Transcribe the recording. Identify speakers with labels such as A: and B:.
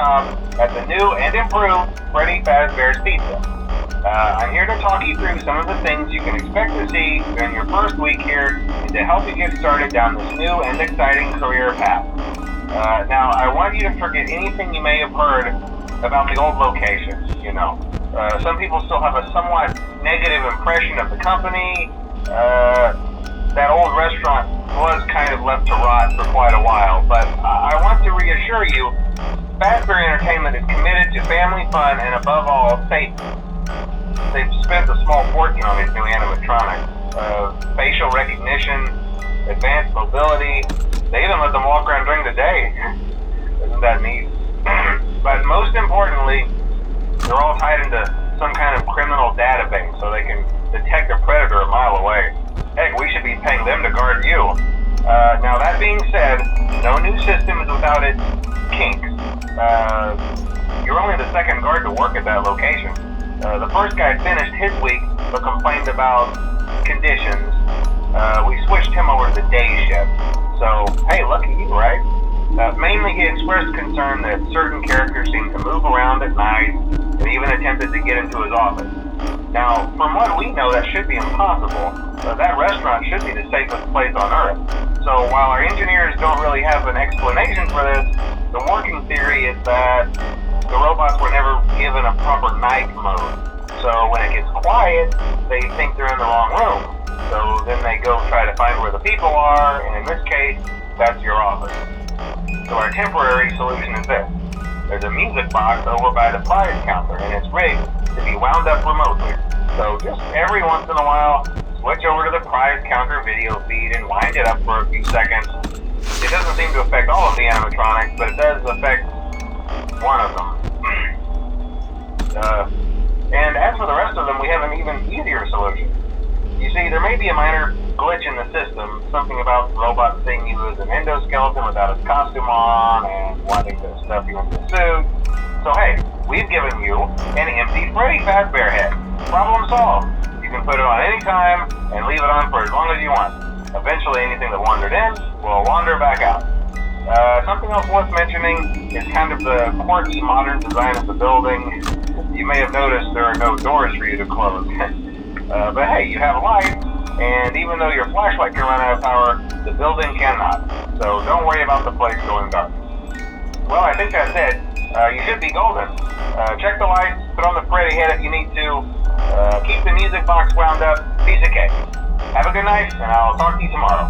A: job at the new and improved Freddy Fazbear's Pizza. I'm here to talk you through some of the things you can expect to see during your first week here and to help you get started down this new and exciting career path. Now, I want you to forget anything you may have heard about the old locations, some people still have a somewhat negative impression of the company. That old restaurant was kind of left to rot for quite a while, but I want to reassure you, Fazbear Entertainment is committed to family fun and above all, safety. They've spent a small fortune on these new animatronics. Facial recognition, advanced mobility, they even let them walk around during the day. Isn't that neat? But most importantly, they're all tied into some kind of criminal database so they can detect a predator a mile away. Heck, we should be paying them to guard you. Now that being said, no new system is without its kinks. You're only the second guard to work at that location. The first guy finished his week but complained about conditions. We switched him over to the day shift. So, hey, lucky you, right? Mainly he expressed concern that certain characters seemed to move around at night and even attempted to get into his office. Now, from what we know, that should be impossible. That restaurant should be the safest place on Earth. So while our engineers don't really have an explanation for this, the working theory is that the robots were never given a proper night mode. So when it gets quiet, they think they're in the wrong room. So then they go try to find where the people are, and in this case, that's your office. So our temporary solution is this. There's a music box over by the prize counter, and it's rigged to be wound up remotely. So just every once in a while, switch over to the prize counter video feed and wind it up for a few seconds. It doesn't seem to affect all of the animatronics, but it does affect one of them. And as for the rest of them, we have an even easier solution. You see, there may be a minor glitch in the system, something about the robot seeing you as an endoskeleton without his costume on and wanting to stuff you into a suit. So hey, we've given you an empty Freddy Fazbear head. Problem solved. You can put it on any time and leave it on for as long as you want. Eventually anything that wandered in will wander back out. Something else worth mentioning is kind of the quirky modern design of the building. You may have noticed there are no doors for you to close. But hey, you have light, and even though your flashlight can run out of power, the building cannot. So don't worry about the place going dark. Well, I think that's it. You should be golden. Check the lights, put on the Freddy head if you need to, keep the music box wound up, piece of cake. Have a good night, and I'll talk to you tomorrow.